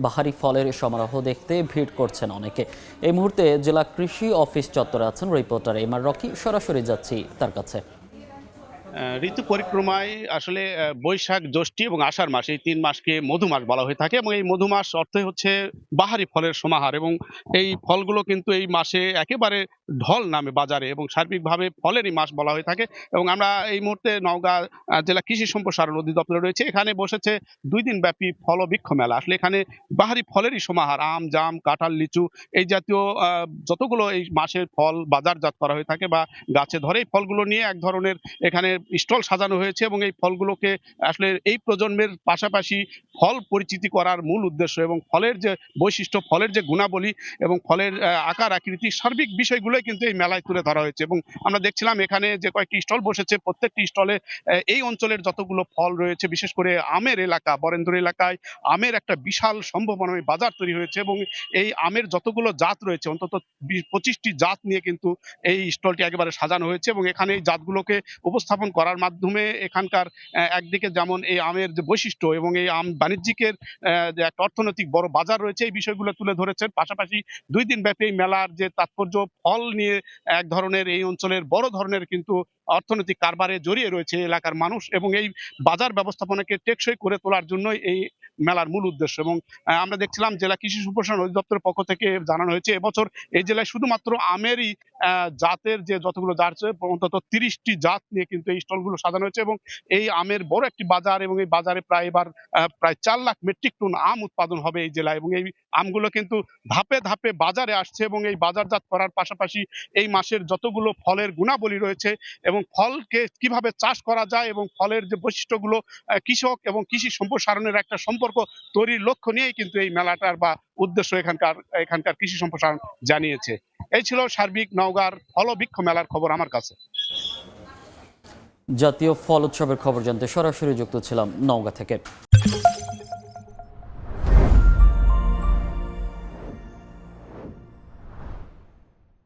বাহারি ফলের সমারোহ দেখতে ভিড় করছেন অনেকে। এই মুহূর্তে জেলা কৃষি অফিস চত্বরে আছেন রিপোর্টার এম আর রকি। সরাসরি যাচ্ছি তার কাছে। ঋতু পরিক্রমায় আসলে বৈশাখ, জ্যৈষ্ঠ এবং আষাঢ় মাস, এই ৩ মাসকে মধু মাস বলা হয়ে থাকে এবং এই মধু মাস অর্থই হচ্ছে বাহারি ফলের সমাহার এবং এই ফলগুলো কিন্তু এই মাসে একেবারে ঢল নামে বাজারে এবং সার্বিকভাবে ফলেরই মাস বলা হয়ে থাকে। এবং আমরা এই মুহূর্তে নওগাঁ জেলা কৃষি সম্প্রসারণ অধিদপ্তরে রয়েছে। এখানে বসেছে ২ দিন ব্যাপী ফলবৃক্ষ মেলা। আসলে এখানে বাহারি ফলেরই সমাহার, আম, জাম, কাঁঠাল, লিচু এই জাতীয় যতগুলো এই মাসের ফল বাজারজাত করা হয়ে থাকে বা গাছে ধরে, এই ফলগুলো নিয়ে এক ধরনের এখানে স্টল সাজানো হয়েছে এবং এই ফলগুলোকে আসলে এই প্রজন্মের পাশাপাশি ফল পরিচিতি করার মূল উদ্দেশ্য এবং ফলের যে বৈশিষ্ট্য, ফলের যে গুণাবলী এবং ফলের আকার আকৃতি সার্বিক বিষয়গুলোই কিন্তু এই মেলায় তুলে ধরা হয়েছে। এবং আমরা দেখছিলাম এখানে যে কয়েকটি স্টল বসেছে, প্রত্যেকটি স্টলে এই অঞ্চলের যতগুলো ফল রয়েছে, বিশেষ করে আমের এলাকা, বরেন্দ্র এলাকায় আমের একটা বিশাল সম্ভাবনাময় বাজার তৈরি হয়েছে এবং এই আমের যতগুলো জাত রয়েছে অন্তত ২৫টি জাত নিয়ে কিন্তু এই স্টলটি একেবারে সাজানো হয়েছে এবং এখানে এই জাতগুলোকে উপস্থাপন করার মাধ্যমে এখানকার একদিকে যেমন এই আমের যে বৈশিষ্ট্য এবং এই আম বাণিজ্যিকের যে একটা অর্থনৈতিক বড় বাজার রয়েছে, এই বিষয়গুলো তুলে ধরেছেন। পাশাপাশি ২ দিন ব্যাপী এই মেলার যে তাৎপর্য, ফল নিয়ে এক ধরনের এই অঞ্চলের বড় ধরনের কিন্তু অর্থনৈতিক কারবারে জড়িয়ে রয়েছে এলাকার মানুষ এবং এই বাজার ব্যবস্থাপনাকে টেকসই করে তোলার জন্যই এই মেলার মূল উদ্দেশ্য। এবং আমরা দেখছিলাম জেলা কৃষি সম্প্রসারণ অধিদপ্তরের পক্ষ থেকে জানানো হয়েছে এবছর এই জেলায় শুধুমাত্র আমেরই জাতের যে যতগুলো জাত আছে অন্তত ৩০টি জাত নিয়ে কিন্তু এই স্টলগুলো সাজানো হয়েছে এবং এই আমের বড় একটি বাজার এবং এই বাজারে প্রায় এবার প্রায় ৪ লাখ মেট্রিক টন আম উৎপাদন হবে এই জেলায় এবং এই আমগুলো কিন্তু ধাপে ধাপে বাজারে আসছে এবং এই বাজারজাত করার পাশাপাশি এই মাসের যতগুলো ফলের গুণাবলী রয়েছে এবং ফলকে কিভাবে চাষ করা যায় এবং ফলের যে বৈশিষ্ট্যগুলো কৃষক এবং কৃষি সম্প্রসারণের একটা সম্পর্ক তৈরির লক্ষ্য নিয়েই কিন্তু এই মেলাটার বা উদ্দেশ্য এখানকার কৃষি সম্প্রসারণ জানিয়েছে। এই ছিল সার্বিক নওগাঁর ফলবৃক্ষ মেলার খবর আমার কাছে। জাতীয় ফল উৎসবের খবর জানতে সরাসরি যুক্ত ছিলাম নওগাঁ থেকে।